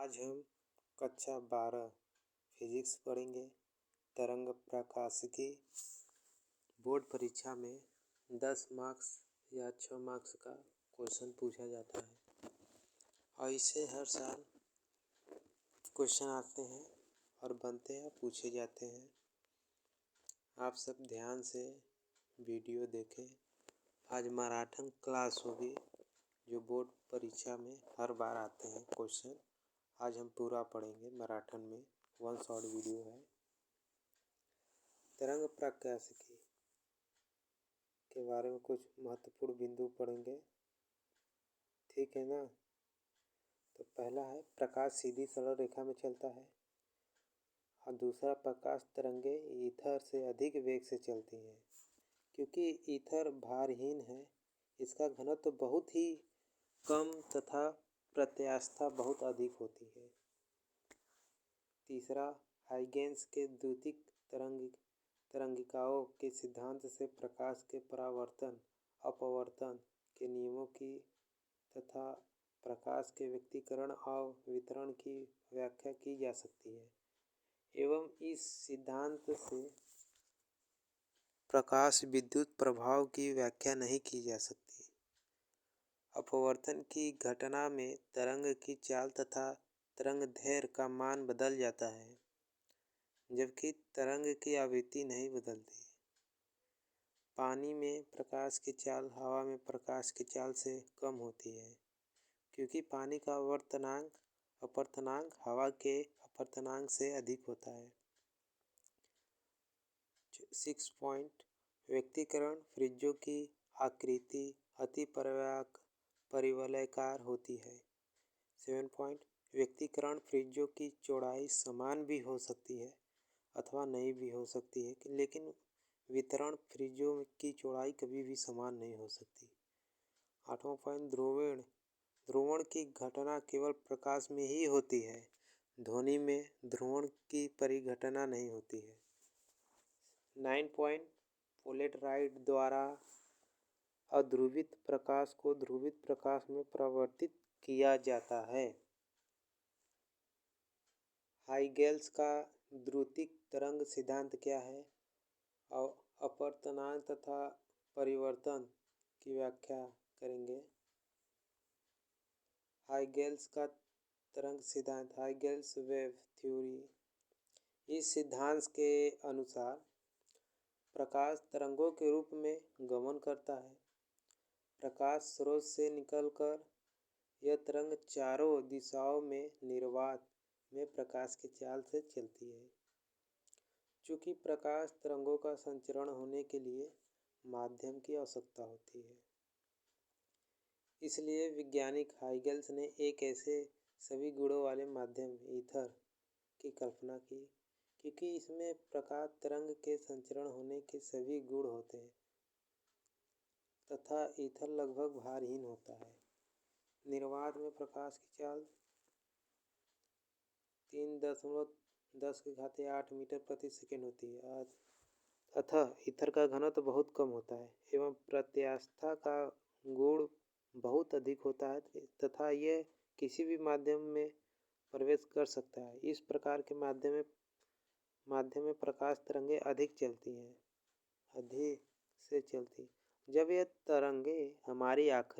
आज हम कक्षा 12 फिजिक्स पढ़ेंगे। तरंग प्रकाशिकी बोर्ड परीक्षा में 10 मार्क्स या 6 मार्क्स का क्वेश्चन पूछा जाता है और इससे हर साल क्वेश्चन आते हैं और बनते हैं, पूछे जाते हैं। आप सब ध्यान से वीडियो देखें। आज मैराथन क्लास होगी जो बोर्ड परीक्षा में हर बार आते हैं क्वेश्चन। आज हम पूरा पढ़ेंगे मैराथन में, 1 शॉर्ट वीडियो है। तरंग प्रकाशिकी के बारे में कुछ महत्वपूर्ण बिंदु पढ़ेंगे, ठीक है ना। तो पहला है प्रकाश सीधी सरल रेखा में चलता है और दूसरा प्रकाश तरंगे ईथर से अधिक वेग से चलती हैं। क्योंकि ईथर भारहीन है, इसका घनत्व बहुत ही कम तथा प्रत्यास्थता बहुत अधिक होती है। तीसरा, हाइगेंस के द्वितीयक तरंगिकाओं के सिद्धांत से प्रकाश के परावर्तन अपवर्तन के नियमों की तथा प्रकाश के व्यक्तीकरण और वितरण की व्याख्या की जा सकती है एवं इस सिद्धांत से प्रकाश विद्युत प्रभाव की व्याख्या नहीं की जा सकती। अपवर्तन की घटना में तरंग की चाल तथा तरंगदैर्घ्य का मान बदल जाता है, जबकि तरंग की आवृत्ति नहीं बदलती। पानी में प्रकाश की चाल हवा में प्रकाश की चाल से कम होती है, क्योंकि पानी का अपवर्तनांक हवा के अपवर्तनांक से अधिक होता है। 6 पॉइंट, व्यक्तीकरण फ्रिंजों की आकृति अति परिवलयकार होती है। 7 पॉइंट, व्यक्तीकरण फ्रिंजों की चौड़ाई समान भी हो सकती है अथवा नहीं भी हो सकती है, लेकिन वितरण फ्रिंजों की चौड़ाई कभी भी समान नहीं हो सकती। 8वां पॉइंट, ध्रुवण की घटना केवल प्रकाश में ही होती है, ध्वनि में ध्रुवण की परिघटना नहीं होती है। 9 पॉइंट, पोलैराइड द्वारा अध्रुवित प्रकाश को ध्रुवित प्रकाश में परिवर्तित किया जाता है। हाइगेंस का द्वितीयक तरंग सिद्धांत क्या है और अपवर्तनांक तथा परिवर्तन की व्याख्या करेंगे। हाइगेंस का तरंग सिद्धांत, हाइगेंस वेव थ्योरी। इस सिद्धांत के अनुसार प्रकाश तरंगों के रूप में गमन करता है। प्रकाश स्रोत से निकलकर यह तरंग चारों दिशाओं में निर्वात में प्रकाश की चाल से चलती है। चूँकि प्रकाश तरंगों का संचरण होने के लिए माध्यम की आवश्यकता होती है, इसलिए वैज्ञानिक हाइगेंस ने एक ऐसे सभी गुणों वाले माध्यम ईथर की कल्पना की, क्योंकि इसमें प्रकाश तरंग के संचरण होने के सभी गुण होते हैं तथा ईथर लगभग भारहीन होता है। निर्वात में प्रकाश की चाल 3.10⁸ मीटर प्रति सेकंड होती है अतः ईथर का घनत्व बहुत कम होता है एवं प्रत्यास्थता का गुण बहुत अधिक होता है तथा यह किसी भी माध्यम में प्रवेश कर सकता है। इस प्रकार के माध्यम में प्रकाश तरंगे अधिक से चलती। जब यह तरंगे हमारी आँख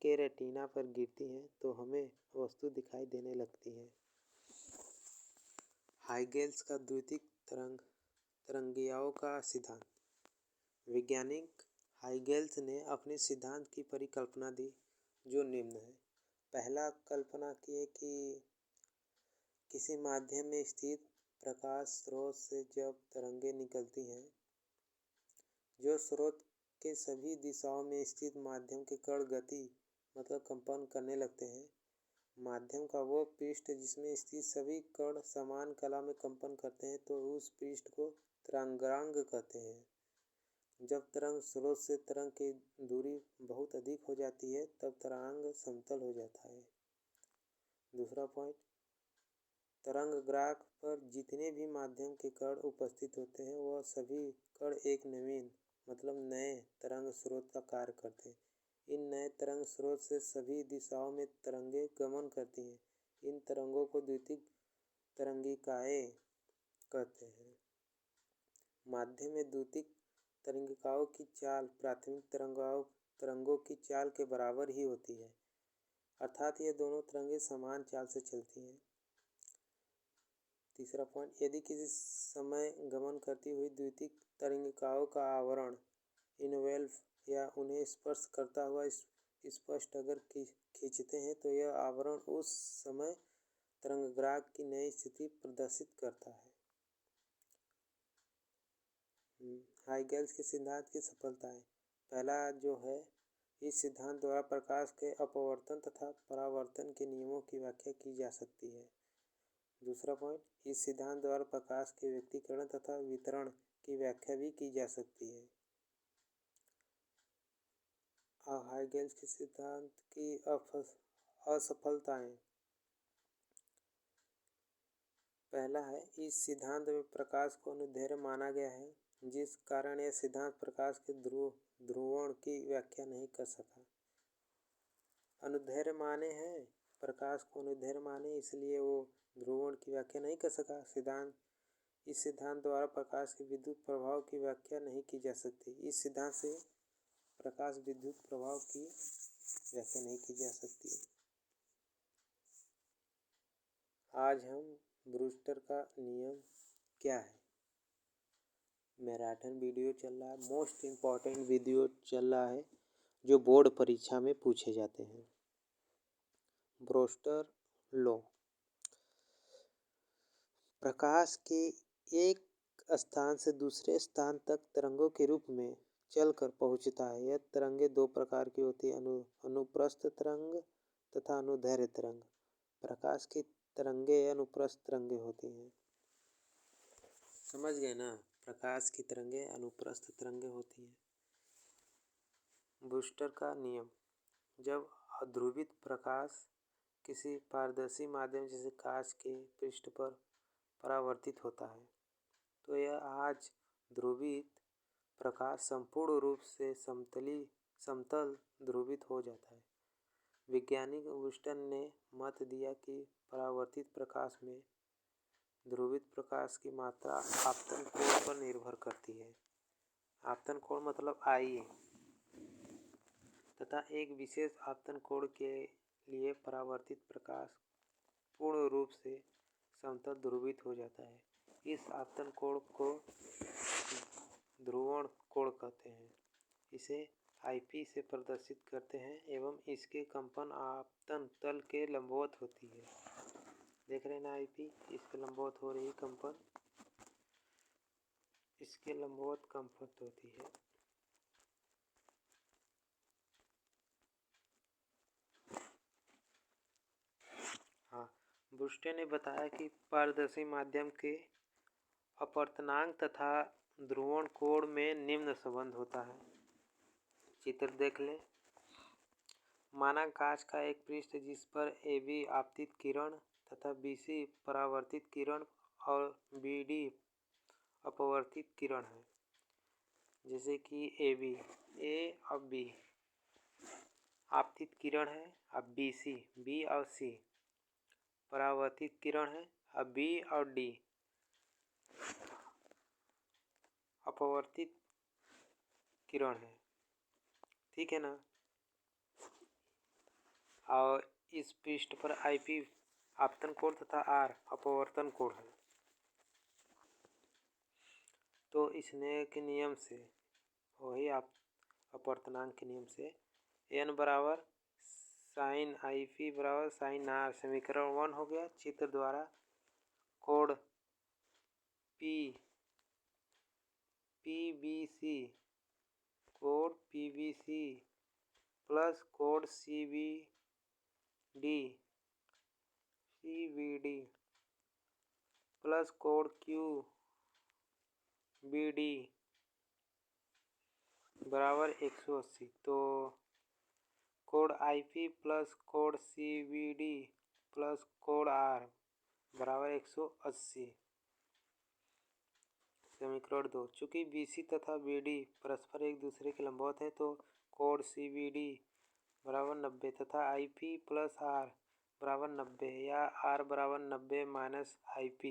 के रेटिना पर गिरती हैं तो हमें वस्तु दिखाई देने लगती है। हाइगेंस का द्वितीयक तरंगिकाओं का सिद्धांत। वैज्ञानिक हाइगेंस ने अपने सिद्धांत की परिकल्पना दी, जो निम्न है। पहला, कल्पना की कि किसी माध्यम में स्थित प्रकाश स्रोत से जब तरंगें निकलती हैं, जो स्रोत के सभी दिशाओं में स्थित माध्यम के कण गति मतलब कंपन करने लगते हैं। माध्यम का वो पृष्ठ जिसमें स्थित सभी कण समान कला में कंपन करते हैं, तो उस पृष्ठ को तरंगांग कहते हैं। जब तरंग स्रोत से तरंग की दूरी बहुत अधिक हो जाती है, तब तरंग समतल हो जाता है। दूसरा पॉइंट, तरंग ग्राफ पर जितने भी माध्यम के कण उपस्थित होते हैं, वह सभी कण एक नवीन मतलब नए तरंग स्रोत का कार्य करते हैं। इन नए तरंग स्रोत से सभी दिशाओं में तरंगें गमन करती हैं। इन तरंगों को द्वितीयक तरंगिकाएं कहते हैं। माध्यम में द्वितीयक तरंगिकाओं की चाल प्राथमिक तरंगों की चाल के बराबर ही होती है, अर्थात ये दोनों तरंगें समान चाल से चलती हैं। तीसरा पॉइंट, यदि किसी समय गमन करती हुई द्वितीयक तरंगिकाओं का आवरण इनवेल्व या उन्हें स्पर्श करता हुआ स्पष्ट अगर खींचते हैं तो यह आवरण उस समय तरंगग्राह की नई स्थिति प्रदर्शित करता है। हाइगेल्स के सिद्धांत की सफलताएं। पहला जो है, इस सिद्धांत द्वारा प्रकाश के अपवर्तन तथा परावर्तन के नियमों की व्याख्या की जा सकती है। दूसरा पॉइंट, इस सिद्धांत द्वारा प्रकाश के व्यक्तीकरण तथा वितरण की व्याख्या भी की जा सकती है। हाइगेल्स के सिद्धांत की असफलताएं। पहला है, इस सिद्धांत में प्रकाश को अनुदैर्ध्य माना गया है, जिस कारण यह सिद्धांत प्रकाश के ध्रुवण की व्याख्या नहीं कर सका। अनुदैर्ध्य माने हैं, प्रकाश को अनुदैर्ध्य माने, इसलिए वो ध्रुवण की व्याख्या नहीं कर सका। इस सिद्धांत द्वारा प्रकाश के विद्युत प्रभाव की व्याख्या नहीं की जा सकती। इस सिद्धांत से प्रकाश विद्युत प्रभाव की व्याख्या नहीं की जा सकती। आज हम ब्रूस्टर का नियम क्या है, मैराथन वीडियो चल रहा है, मोस्ट इम्पॉर्टेंट वीडियो चल रहा है जो बोर्ड परीक्षा में पूछे जाते हैं। Brewster law. प्रकाश के एक स्थान से दूसरे स्थान तक तरंगों के रूप में चलकर पहुंचता है। यह तरंगें दो प्रकार की होती हैं, अनुप्रस्थ तरंग तथा अनुदैर्ध्य तरंग। प्रकाश की तरंगें अनुप्रस्थ तरंगें होती हैं। समझ गए ना, प्रकाश की तरंगें अनुप्रस्थ तरंगें होती हैं। ब्रूस्टर का नियम। जब अध्रुवित प्रकाश किसी पारदर्शी माध्यम जैसे कांच के पृष्ठ पर परावर्तित होता है तो यह आज ध्रुवित प्रकाश संपूर्ण रूप से समतल ध्रुवित हो जाता है। वैज्ञानिक ब्रूस्टर ने मत दिया कि परावर्तित प्रकाश में ध्रुवित प्रकाश की मात्रा आपतन कोण पर निर्भर करती है। आपतन कोण मतलब आई, तथा एक विशेष आपतन कोण के लिए परावर्तित प्रकाश पूर्ण रूप से समतल ध्रुवित हो जाता है। इस आपतन कोण को ध्रुवण कोण कहते हैं। इसे IP से प्रदर्शित करते हैं एवं इसके कंपन आपतन तल के लंबवत होती है। देख रहे हैं ना, IP इसके लंबवत हो रही कंपन, इसके लंबवत कंपन होती है। ब्रूस्टर ने बताया कि पारदर्शी माध्यम के अपवर्तनांक तथा ध्रुवण कोण में निम्न संबंध होता है। चित्र देख लें। माना कांच का एक पृष्ठ जिस पर AB आपतित किरण तथा BC परावर्तित किरण और BD अपवर्तित किरण है। जैसे कि AB, A और B आपतित किरण है, अब BC, B और C परावर्तित किरण है, अब B और D अपवर्तित किरण है। ठीक है ना। और इस पृष्ठ पर IP आपतन कोण तथा R अपवर्तन कोण है। तो इस के नियम से, वही अपवर्तनांक के नियम से N बराबर साइन IP बराबर साइन R समीकरण 1 हो गया। चित्र द्वारा कोण PBC प्लस कोण CBD प्लस कोण QBD बराबर 180। तो कोण IP प्लस कोण CBD प्लस कोण R बराबर 180। समीकरण 2, चूंकि BC तथा BD परस्पर एक दूसरे के लंबवत है तो कोण CBD बराबर 90 तथा IP प्लस R बराबर 90 या R बराबर 90 माइनस IP।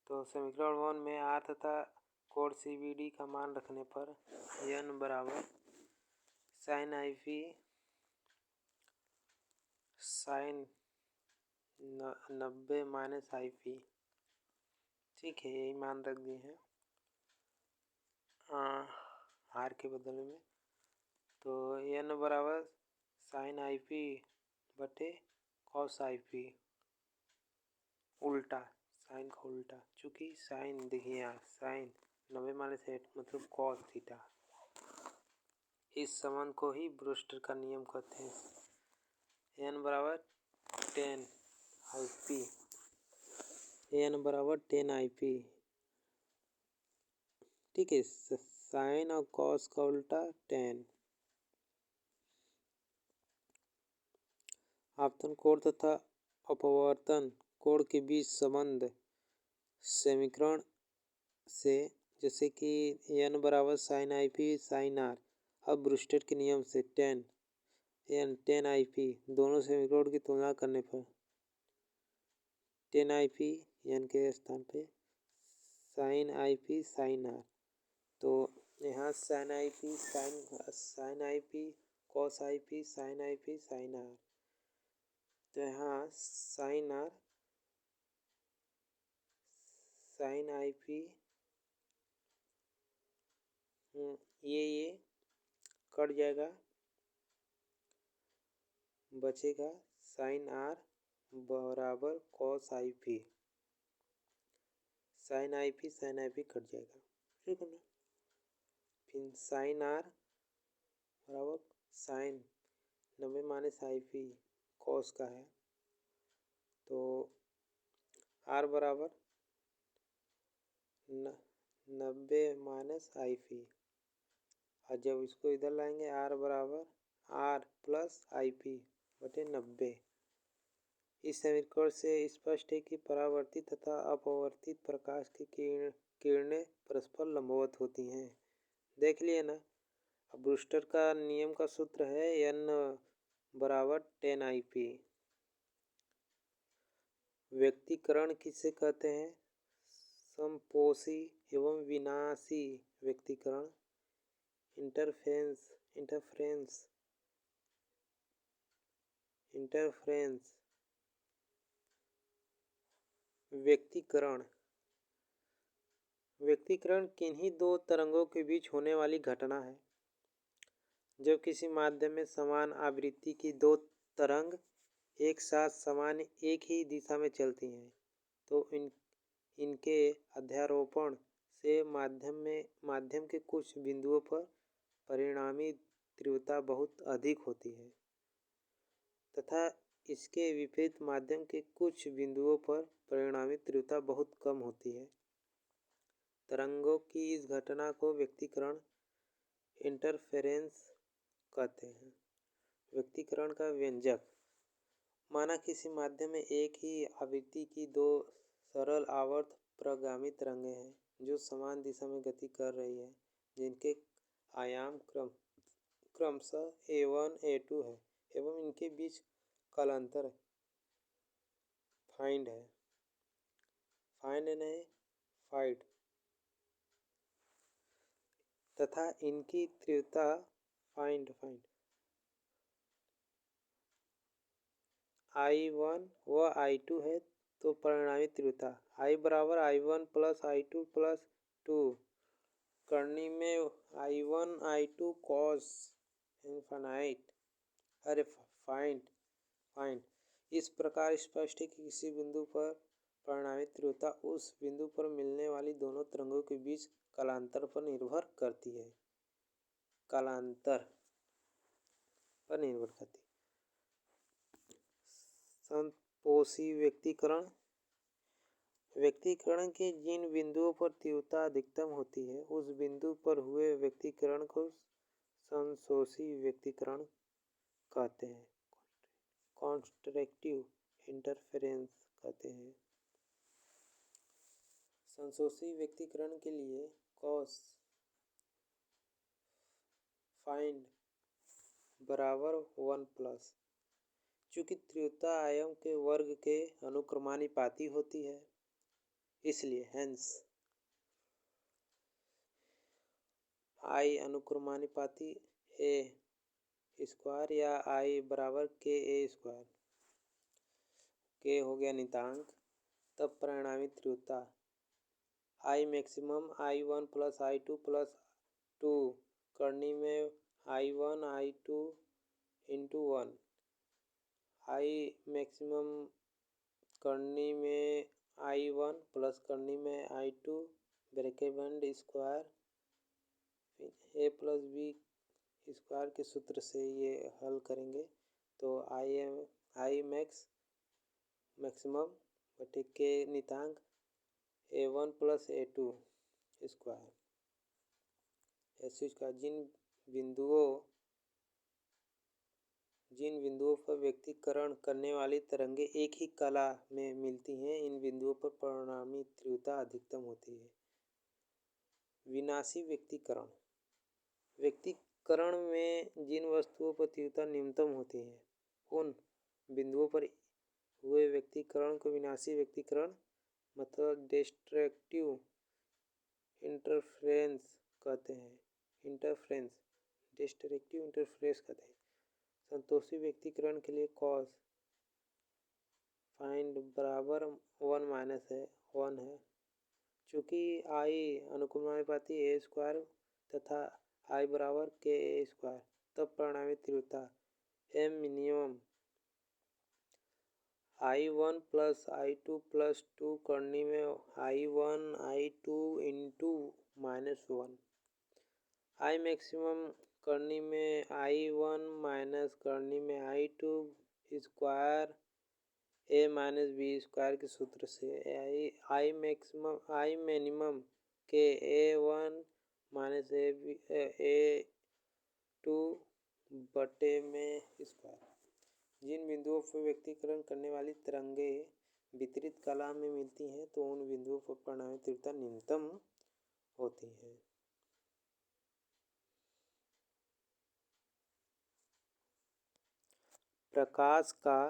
तो समीकरण 1 में R तथा कोण CBD का मान रखने पर N बराबर sine IP sine 90 minus IP। ठीक है, यही मान रख दिए हैं R के बदले में। तो N बराबर साइन IP बटे कॉस IP, उल्टा साइन का उल्टा, चूँकि साइन देखिए यहाँ साइन 90 माइनस 8 मतलब कॉस थीटा। इस संबंध को ही ब्रूस्टर का नियम कहते हैं। N बराबर 10 IP, N बराबर 10 IP। ठीक है, साइन और कॉस का उल्टा 10। आपतन कोण तथा अपवर्तन कोण के बीच संबंध समीकरण से, जैसे कि N बराबर साइन IP साइन R। अब ब्रूस्टर के नियम से 10 IP दोनों समीकरण की तुलना करने पर 10 IP N के स्थान पे साइन IP साइन R। तो यहाँ sine IP sine IP cos IP sine IP sine R। तो यहाँ साइन R साइन IP ये कट जाएगा, बचेगा साइन R बराबर कॉस IP। साइन IP कट जाएगा, ठीक है ना। फिर साइन R बराबर साइन 90 माइनस IP कॉस का है, तो R बराबर 90 माइनस IP। और जब इसको इधर लाएंगे R बराबर R प्लस IP बटे 90। इस समीकरण से स्पष्ट है कि परावर्तित तथा अपवर्तित प्रकाश की किरणें परस्पर लंबवत होती हैं। देख लिए ना। अब ब्रूस्टर का नियम का सूत्र है N बराबर 10 IP। व्यक्तीकरण किसे कहते हैं? समपोषी एवं विनाशी व्यक्तीकरण, इंटरफेरेंस व्यक्तीकरण किन्हीं दो तरंगों के बीच होने वाली घटना है। जब किसी माध्यम में समान आवृत्ति की दो तरंग एक साथ समान एक ही दिशा में चलती हैं, तो इनके अध्यारोपण से माध्यम के कुछ बिंदुओं पर परिणामी तीव्रता बहुत अधिक होती है तथा इसके विपरीत माध्यम के कुछ बिंदुओं पर परिणामी तीव्रता बहुत कम होती है। तरंगों की इस घटना को व्यक्तीकरण इंटरफेरेंस कहते हैं। व्यक्तीकरण का व्यंजक: माना किसी माध्यम में एक ही आवृत्ति की दो सरल आवर्त प्रगामी तरंगें हैं जो समान दिशा में गति कर रही है, जिनके आयाम क्रमशः A1 A2 है एवं इनके बीच कालांतर फाइंड तथा इनकी तीव्रता फाइंड I1 व I2 है, तो परिणामी तीव्रता I बराबर I1 प्लस I2 प्लस 2 करनी में I1 I2 cos infinite find. इस प्रकार स्पष्ट है कि किसी बिंदु पर परिणामी तीव्रता उस बिंदु पर मिलने वाली दोनों तरंगों के बीच कालांतर पर निर्भर करती है। समपोषी व्यक्तीकरण के जिन बिंदुओं पर तीव्रता अधिकतम होती है, उस बिंदु पर हुए व्यक्तीकरण को समपोषी व्यक्तीकरण कहते हैं। कॉन्ट्रैक्टिव इंटरफेरेंस कहते हैं। समपोषी व्यक्तीकरण के लिए कॉस फाइंड बराबर 1 प्लस, चूंकि तीव्रता आयाम के वर्ग के अनुक्रमानुपाती होती है, इसलिए हेंस आई अनुक्रमानुपाती ए स्क्वायर या आई बराबर के ए स्क्वायर, के हो गया नितांक, तब परिणामी तीव्रता I maximum I1 plus I2 plus 2 करनी में I1 I2 into 1, I maximum करनी में I1 प्लस करनी में I2 ब्रैकेट बंद स्क्वायर ए प्लस बी स्क्वायर के सूत्र से ये हल करेंगे तो आई मैक्सिमम बटे के नितांक A1 प्लस A2 स्क्वायर ऐसे स्क्वायर। जिन बिंदुओं पर व्यक्तीकरण करने वाली तरंगे एक ही कला में मिलती हैं, इन बिंदुओं पर परिणामी तीव्रता अधिकतम होती है। विनाशी व्यक्तीकरण में जिन वस्तुओं पर तीव्रता न्यूनतम होती है, उन बिंदुओं पर हुए व्यक्तीकरण को विनाशी व्यक्तीकरण मतलब डिस्ट्रक्टिव इंटरफेरेंस कहते हैं। डिस्ट्रक्टिव इंटरफेरेंस कहते हैं। संतोषी व्यक्तीकरण के लिए कॉस फाइंड बराबर 1 है। चूँकि आई अनुक्रमानुपाती ए स्क्वायर तथा आई बराबर के ए स्क्वायर, तब परिणामी तीव्रता M minimum I1 plus I2 plus 2 करनी में I1 I2 into -1, I maximum करनी में I1 माइनस करनी में I2 स्क्वायर ए माइनस बी स्क्वायर के सूत्र से आई मिनिमम के A1 माइनस A2 बटे में स्क्वायर। जिन बिंदुओं पर व्यक्तीकरण करने वाली तरंगे विपरीत कला में मिलती हैं, तो उन बिंदुओं पर परिणामी तीव्रता न्यूनतम होती है। प्रकाश का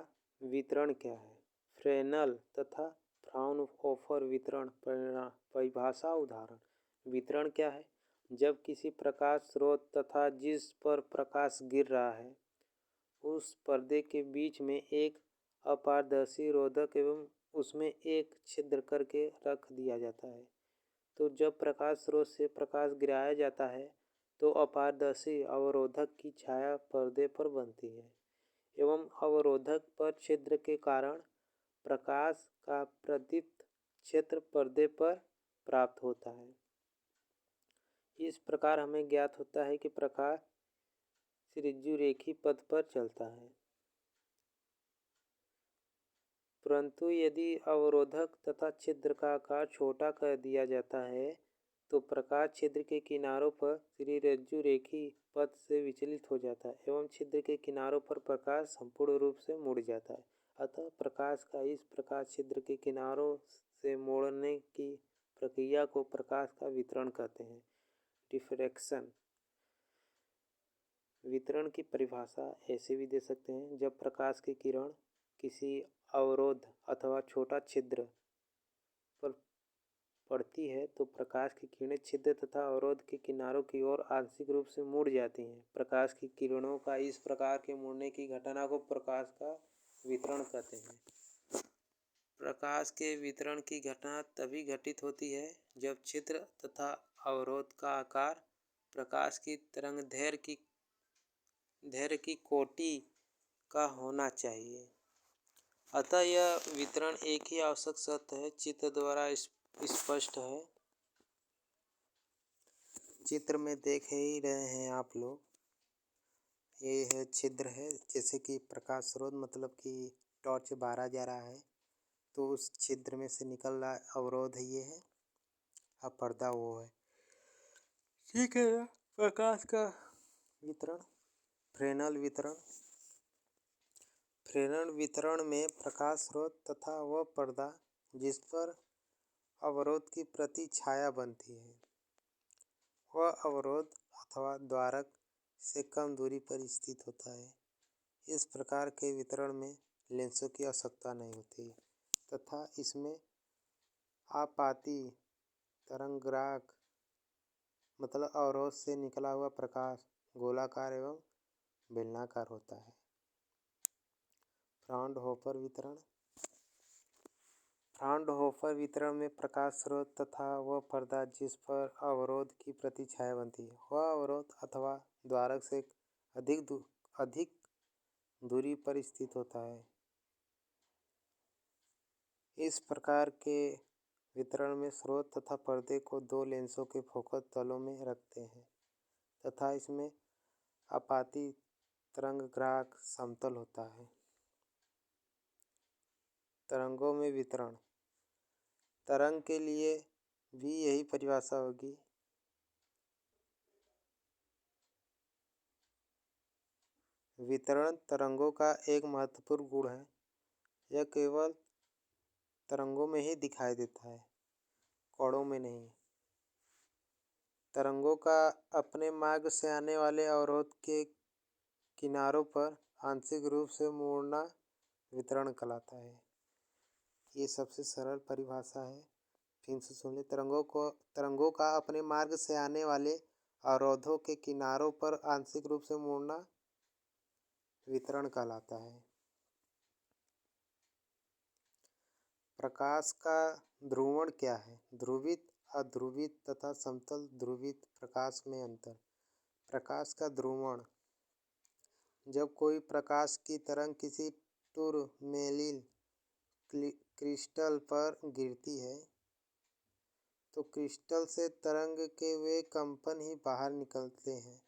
वितरण क्या है? फ्रेनेल तथा फ्राउनहोफर वितरण परिभाषा उदाहरण। वितरण क्या है? जब किसी प्रकाश स्रोत तथा जिस पर प्रकाश गिर रहा है उस पर्दे के बीच में एक अपारदर्शी रोधक एवं उसमें एक छिद्र करके रख दिया जाता है। तो जब प्रकाश स्रोत से प्रकाश गिराया जाता है तो अपारदर्शी अवरोधक की छाया पर्दे पर बनती है एवं अवरोधक पर छिद्र के कारण प्रकाश का प्रदीप्त क्षेत्र पर्दे पर प्राप्त होता है। इस प्रकार हमें ज्ञात होता है कि प्रकाश त्रिज्यरेखी पथ पर चलता है। परंतु यदि अवरोधक तथा छिद्र का आकार छोटा कर दिया जाता है तो प्रकाश छिद्र के किनारों पर त्रिज्यरेखी पथ से विचलित हो जाता है एवं छिद्र के किनारों पर प्रकाश संपूर्ण रूप से मुड़ जाता है। अतः प्रकाश का इस प्रकार छिद्र के किनारों से मोड़ने की प्रक्रिया को प्रकाश का वितरण कहते हैं। डिफ्रैक्शन वितरण की परिभाषा ऐसे भी दे सकते हैं। जब प्रकाश की किरण किसी अवरोध अथवा छोटा छिद्र पर पड़ती है तो प्रकाश की किरणें छिद्र तथा अवरोध के किनारों की ओर आंशिक रूप से मुड़ जाती हैं। प्रकाश की किरणों का इस प्रकार के मुड़ने की घटना को प्रकाश का वितरण कहते हैं। प्रकाश के वितरण की घटना तभी घटित होती है जब छिद्र तथा अवरोध का आकार प्रकाश की तरंगदैर्घ्य की कोटि का होना चाहिए। अतः यह वितरण एक ही आवश्यक शर्त है, चित्र द्वारा स्पष्ट है। चित्र में देख ही रहे हैं आप लोग, ये है छिद्र है, जैसे कि प्रकाश स्रोत मतलब कि टॉर्च बारा जा रहा है तो उस छिद्र में से निकल रहा अवरोध ये है और पर्दा वो है। ठीक है। प्रकाश का वितरण फ्रेनेल वितरण में प्रकाश स्रोत तथा वह पर्दा जिस पर अवरोध की प्रति छाया बनती है वह अवरोध अथवा द्वारक से कम दूरी पर स्थित होता है। इस प्रकार के वितरण में लेंसों की आवश्यकता नहीं होती तथा इसमें आपाती तरंगग्राहक मतलब अवरोध से निकला हुआ प्रकाश गोलाकार एवं बेलनाकार होता है। फ्राउनहोफर वितरण। फ्राउनहोफर वितरण में प्रकाश स्रोत तथा वह पर्दा जिस पर अवरोध की प्रतिछाया बनती है वह अवरोध अथवा द्वारक से अधिक दूरी पर स्थित होता है। इस प्रकार के वितरण में स्रोत तथा पर्दे को दो लेंसों के फोकस तलों में रखते हैं तथा इसमें आपाती तरंगग्राहक समतल होता है। तरंगों में वितरण। तरंग के लिए भी यही परिभाषा होगी। वितरण तरंगों का एक महत्वपूर्ण गुण है। यह केवल तरंगों में ही दिखाई देता है, कोणों में नहीं। तरंगों का अपने मार्ग से आने वाले अवरोध के किनारों पर आंशिक रूप से मुड़ना वितरण कहलाता है। ये सबसे सरल परिभाषा है। फिर से सुन ले। तरंगों का अपने मार्ग से आने वाले अवरोधों के किनारों पर आंशिक रूप से मुड़ना वितरण कहलाता है। प्रकाश का ध्रुवण क्या है? ध्रुवित, अध्रुवित तथा समतल ध्रुवित प्रकाश में अंतर। प्रकाश का ध्रुवण। जब कोई प्रकाश की तरंग किसी टूरमेलिन क्रिस्टल पर गिरती है तो क्रिस्टल से तरंग के वे कंपन ही बाहर निकलते हैं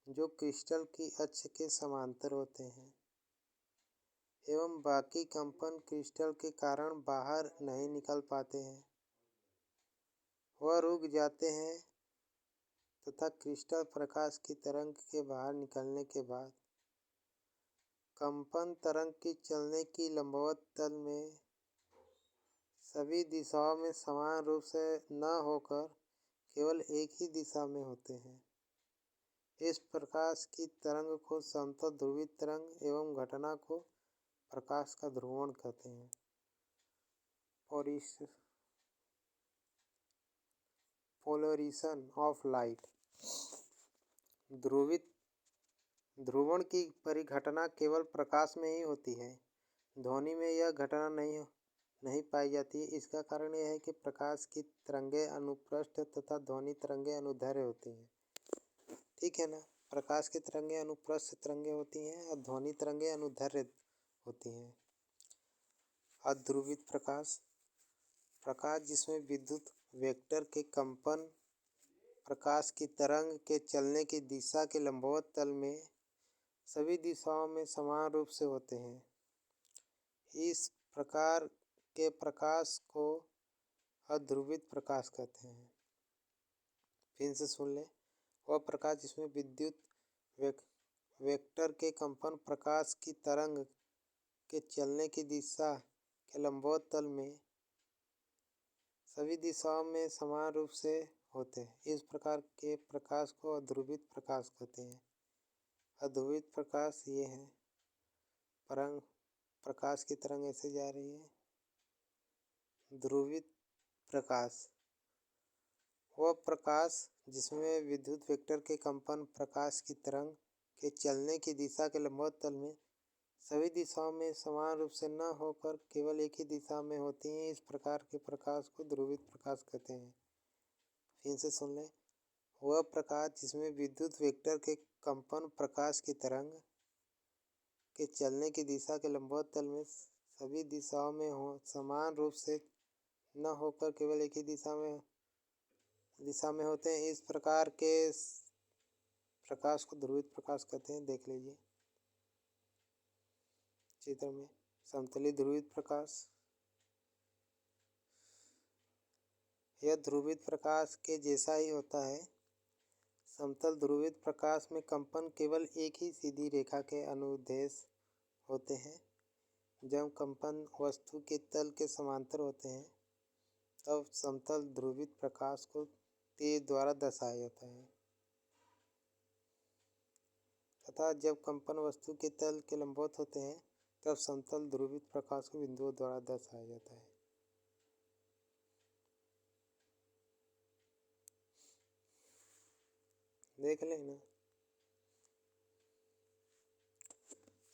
जो क्रिस्टल की अक्ष के समांतर होते हैं एवं बाकी कंपन क्रिस्टल के कारण बाहर नहीं निकल पाते हैं, वह रुक जाते हैं तथा क्रिस्टल प्रकाश की तरंग के बाहर निकलने के बाद कंपन तरंग की चलने की लंबवत तल में सभी दिशाओं में समान रूप से न होकर केवल एक ही दिशा में होते हैं। इस प्रकाश की तरंग को समतल ध्रुवित तरंग एवं घटना को प्रकाश का ध्रुवण कहते हैं। Polarisation of light. ध्रुवण की परिघटना केवल प्रकाश में ही होती है। ध्वनि में यह घटना नहीं पाई जाती। इसका कारण यह है कि प्रकाश की तरंगें अनुप्रस्थ तथा ध्वनि तरंगें अनुदैर्ध्य होती हैं। ठीक है ना। प्रकाश की तरंगें अनुप्रस्थ तरंगें होती हैं और ध्वनि तरंगें अनुदैर्ध्य होती हैं। अध्रुवित प्रकाश। प्रकाश जिसमें विद्युत वेक्टर के कंपन प्रकाश की तरंग के चलने की दिशा के लंबवत तल में सभी दिशाओं में समान रूप से होते हैं। इस प्रकार के प्रकाश को अध्रुवित प्रकाश कहते हैं। फिर से सुन ले। वह प्रकाश जिसमें विद्युत वेक्टर के कंपन प्रकाश की तरंग के चलने की दिशा के लंबवत तल में सभी दिशाओं में समान रूप से होते हैं। इस प्रकार के प्रकाश को अध्रुवित प्रकाश कहते हैं। अध्रुवित प्रकाश ये है। प्रकाश की तरंग ऐसे जा रही है। ध्रुवित प्रकाश वह प्रकाश जिसमें विद्युत वेक्टर के कंपन प्रकाश की तरंग के चलने की दिशा के लंबवत तल में सभी दिशाओं में समान रूप से न होकर केवल एक ही दिशा में होती हैं। इस प्रकार के प्रकाश को ध्रुवित प्रकाश कहते हैं। फिर से सुन लें। वह प्रकाश जिसमें विद्युत वेक्टर के कंपन प्रकाश की तरंग के चलने की दिशा के लंबवत तल में सभी दिशाओं में समान रूप से न होकर केवल एक ही दिशा में होते हैं। इस प्रकार के प्रकाश को ध्रुवित प्रकाश कहते हैं। देख लीजिए चित्र में। समतली ध्रुवित प्रकाश। यह ध्रुवित प्रकाश के जैसा ही होता है। समतल ध्रुवित प्रकाश में कंपन केवल एक ही सीधी रेखा के अनुदैर्ध्य होते हैं। जब कंपन वस्तु के तल के समांतर होते हैं तब समतल ध्रुवित प्रकाश को तीर द्वारा दर्शाया जाता है तथा जब कंपन वस्तु के तल के लंबवत होते हैं तब समतल ध्रुवित प्रकाश को बिंदुओं द्वारा दर्शाया जाता है। देख लेना।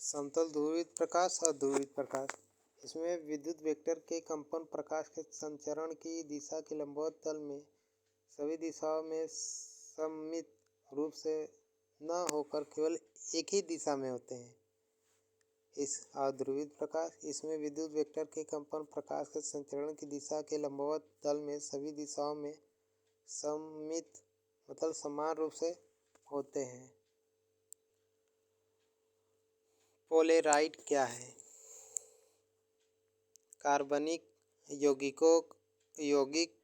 समतल ध्रुवित प्रकाश और ध्रुवित प्रकाश, इसमें विद्युत वेक्टर के कंपन प्रकाश के संचरण की दिशा के लंबवत तल में सभी दिशाओं में सममित रूप से न होकर केवल एक ही दिशा में होते हैं। इस अध्रुवित प्रकाश, इसमें विद्युत वेक्टर के कंपन प्रकाश के संचरण की दिशा के लंबवत तल में सभी दिशाओं में सममित मतलब समान रूप से होते हैं। पोलेराइड क्या है? कार्बनिक यौगिक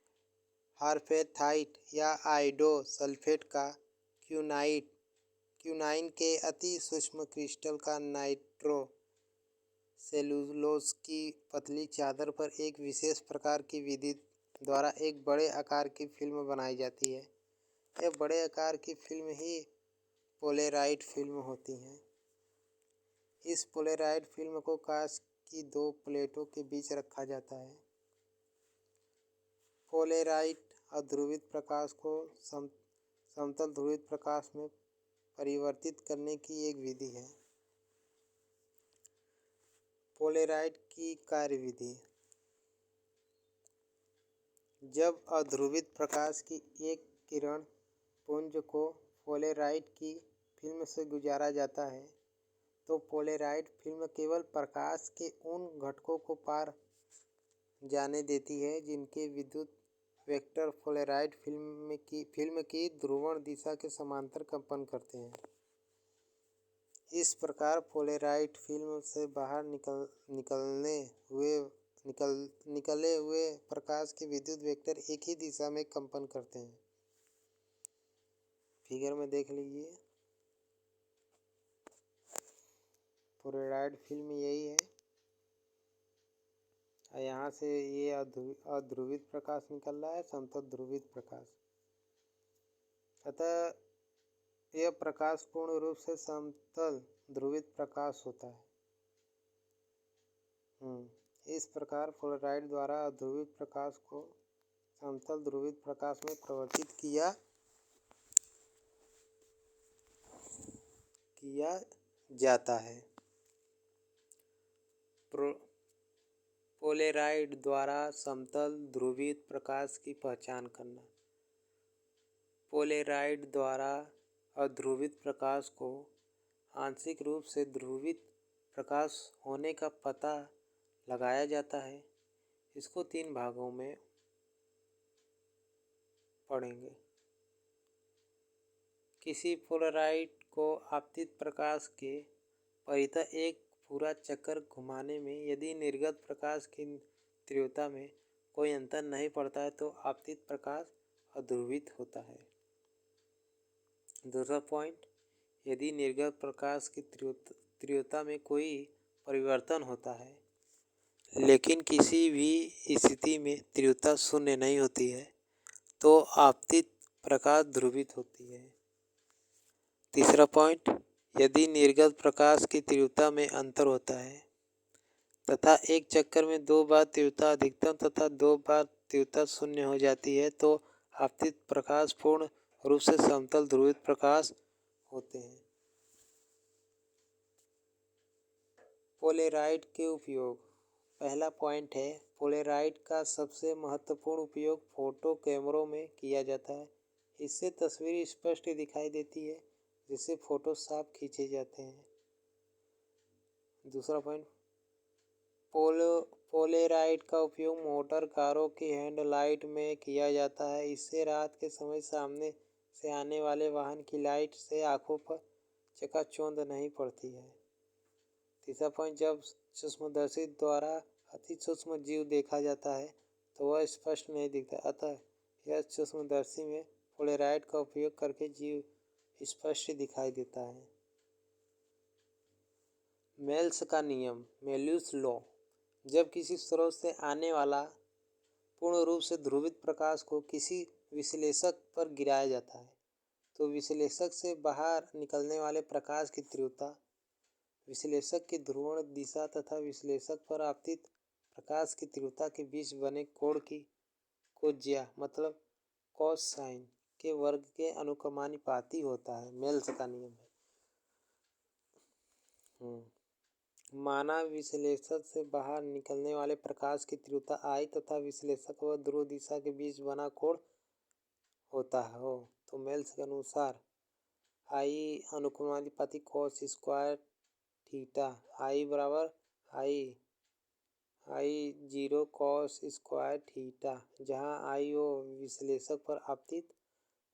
हर्फेथाइट या आयोडो सल्फेट का क्यूनाइन के अति सूक्ष्म क्रिस्टल का नाइट्रो सेलुलोज की पतली चादर पर एक विशेष प्रकार की विधि द्वारा एक बड़े आकार की फिल्म बनाई जाती है। यह बड़े आकार की फिल्म ही पोलेराइड फिल्म होती है। इस पोलेराइड फिल्म को कांच की दो प्लेटों के बीच रखा जाता है। पोलेराइड अध्रुवित प्रकाश को समतल ध्रुवित प्रकाश में परिवर्तित करने की एक विधि है। पोलेराइड की कार्यविधि, जब अध्रुवित प्रकाश की एक किरण पुंज को पोलेराइड की फिल्म से गुजारा जाता है तो पोलेराइड फिल्म केवल प्रकाश के उन घटकों को पार जाने देती है जिनके विद्युत वेक्टर पोलेराइड फिल्म की ध्रुवण दिशा के समांतर कंपन करते हैं। इस प्रकार पोलेराइड फिल्म से बाहर निकले हुए प्रकाश के विद्युत वेक्टर एक ही दिशा में कंपन करते हैं। फिगर में देख लीजिए, पोलेराइड फिल्म यही है और यहाँ से ये अध्रुवित प्रकाश निकल रहा है, समतल ध्रुवित प्रकाश। अतः यह प्रकाश पूर्ण रूप से समतल ध्रुवित प्रकाश होता है। इस प्रकार पोलेराइड द्वारा अध्रुवित प्रकाश को समतल ध्रुवित प्रकाश में परिवर्तित किया जाता है। पोलेराइड द्वारा समतल ध्रुवित प्रकाश की पहचान करना। पोलेराइड द्वारा अध्रुवित प्रकाश को आंशिक रूप से ध्रुवित प्रकाश होने का पता लगाया जाता है। इसको 3 भागों में पढ़ेंगे। किसी पोलेराइड को आपतित प्रकाश के परितः एक पूरा चक्कर घुमाने में यदि निर्गत प्रकाश की तीव्रता में कोई अंतर नहीं पड़ता है तो आपतित प्रकाश अध्रुवित होता है। दूसरा पॉइंट, यदि निर्गत प्रकाश की तीव्रता में कोई परिवर्तन होता है लेकिन किसी भी स्थिति में तीव्रता शून्य नहीं होती है तो आपतित प्रकाश ध्रुवित होती है। तीसरा पॉइंट, यदि निर्गत प्रकाश की तीव्रता में अंतर होता है तथा एक चक्कर में 2 बार तीव्रता अधिकतम तथा 2 बार तीव्रता शून्य हो जाती है तो आपतित प्रकाश पूर्ण रूप से समतल ध्रुवित प्रकाश होते हैं। पोलेराइड के उपयोग, पहला पॉइंट है, पोलेराइड का सबसे महत्वपूर्ण उपयोग फोटो कैमरों में किया जाता है। इससे तस्वीर स्पष्ट दिखाई देती है जिससे फोटो साफ खींचे जाते हैं। दूसरा पॉइंट, पोलेराइड का उपयोग मोटर कारों की हेडलाइट में किया जाता है। इससे रात के समय सामने से आने वाले वाहन की लाइट से आंखों पर चकाचौंध नहीं पड़ती है। तीसरा पॉइंट, जब सूक्ष्मदर्शी द्वारा अति सूक्ष्म जीव देखा जाता है तो वह स्पष्ट नहीं दिखता, अतः यह सूक्ष्मदर्शी में पोलेराइड का उपयोग करके जीव स्पष्ट दिखाई देता है। मेल्स का नियम, मेल्यूस लॉ, जब किसी स्रोत से आने वाला पूर्ण रूप से ध्रुवित प्रकाश को किसी विश्लेषक पर गिराया जाता है तो विश्लेषक से बाहर निकलने वाले प्रकाश की तीव्रता, विश्लेषक की ध्रुवण दिशा तथा विश्लेषक पर आपतित प्रकाश की तीव्रता के बीच बने कोण को ज्या मतलब कॉस साइन के वर्ग के अनुक्रमानुपाती होता है। मेल्स का नियम है। माना विश्लेषक से बाहर निकलने वाले प्रकाश की तीव्रता आई तथा विश्लेषक व ध्रुव दिशा के बीच बना कोण होता हो तो मेल्स के अनुसार आई अनुक्रमानुपाती कॉस स्क्वायर थीटा आई बराबर आई 0 कॉस स्क्वायर थीटा, जहाँ आई ओ विश्लेषक पर आपतित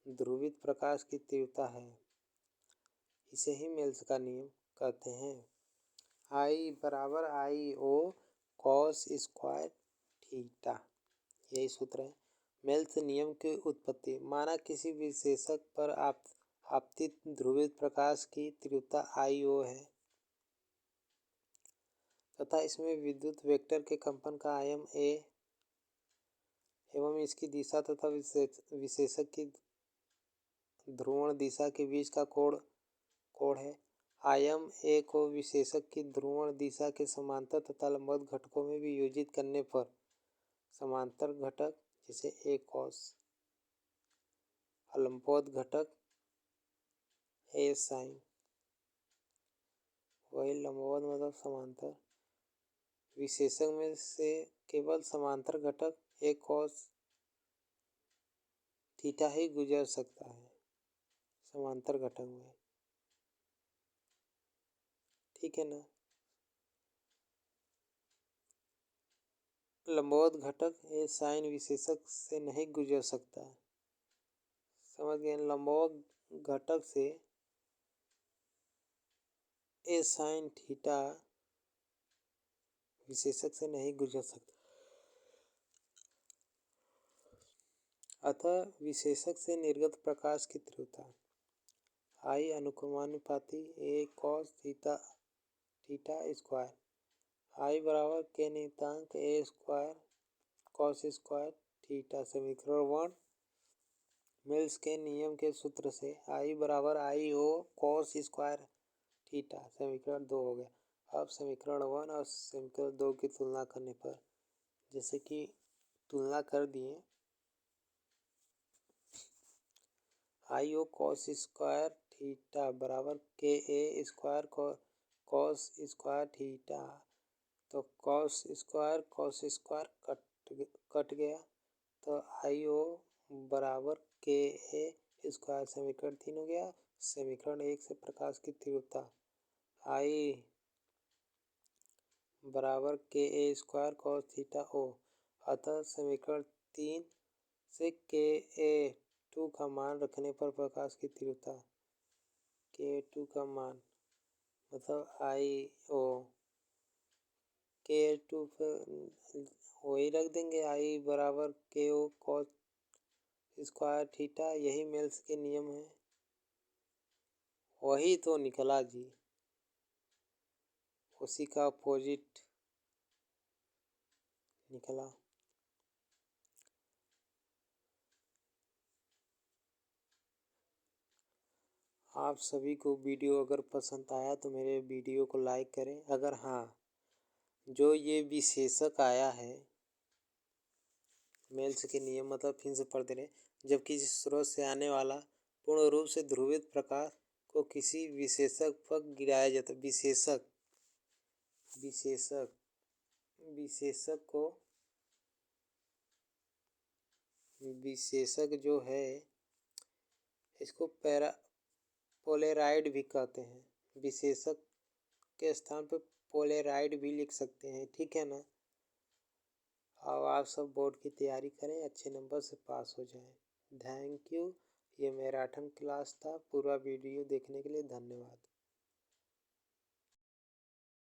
ध्रुवित प्रकाश की तीव्रता है। इसे ही मेल्स का नियम कहते हैं। आई बराबर आई ओ कॉस स्क्वायर थीटा, यही सूत्र है। मेल्स नियम की उत्पत्ति, माना किसी विश्लेषक पर आपतित ध्रुवित प्रकाश की तीव्रता आई ओ है तथा इसमें विद्युत वेक्टर के कंपन का आयाम ए एवं इसकी दिशा तथा विश्लेषक की ध्रुवण दिशा के बीच का कोण है। आयाम ए को विश्लेषक की ध्रुवण दिशा के समांतर तथा लंबवत घटकों में वियोजित करने पर समांतर घटक जैसे ए कॉस, लंबवत घटक ए साइन, वही लंबवत मतलब समांतर, विश्लेषक में से केवल समांतर घटक ए कॉस थीटा ही गुजर सकता है समांतर घटक में, ठीक है ना। लंबवत घटक ए साइन विश्लेषक से नहीं गुजर सकता, समझ गए। लंबवत घटक से ए साइन थीटा विश्लेषक से नहीं गुजर सकता, अतः विश्लेषक से निर्गत प्रकाश की तीव्रता आई अनुक्रमानुपाती ए कॉस थीटा स्क्वायर, आई बराबर के नियतांक ए स्क्वायर कॉस स्क्वायर थीटा। समीकरण 1 मिल्स के नियम के सूत्र से आई बराबर आई ओ कॉस स्क्वायर थीटा समीकरण 2 हो गया। अब समीकरण 1 और समीकरण 2 की तुलना करने पर, जैसे कि तुलना कर दिए, आई ओ कॉस स्क्वायर थीटा बराबर के ए स्क्वायर कॉस स्क्वायर थीटा, तो कॉस स्क्वायर कट गया, तो आई ओ बराबर के ए स्क्वायर समीकरण 3 हो गया। समीकरण 1 से प्रकाश की तीव्रता आई बराबर के ए स्क्वायर कॉस थीटा ओ, अतः समीकरण 3 से के ए 2 का मान रखने पर प्रकाश की तीव्रता के 2 का मान मतलब आई ओ के 2 पर वही रख देंगे, आई बराबर के ओ कॉस स्क्वायर थीटा, यही मेल्स के नियम है। वही तो निकला जी, उसी का अपोजिट निकला। आप सभी को वीडियो अगर पसंद आया तो मेरे वीडियो को लाइक करें। अगर हाँ, जो ये विशेषक आया है मेल्स के नियम मतलब फिर से पढ़ दे रहे, जब किसी स्रोत से आने वाला पूर्ण रूप से ध्रुवित प्रकाश को किसी विशेषक पर गिराया जाता है। विशेषक जो है इसको पोलेराइड भी कहते हैं। विशेषक के स्थान पर पोलेराइड भी लिख सकते हैं, ठीक है ना। अब आप सब बोर्ड की तैयारी करें, अच्छे नंबर से पास हो जाएं। Thank you. ये मेरा 8वीं क्लास था। पूरा वीडियो देखने के लिए धन्यवाद।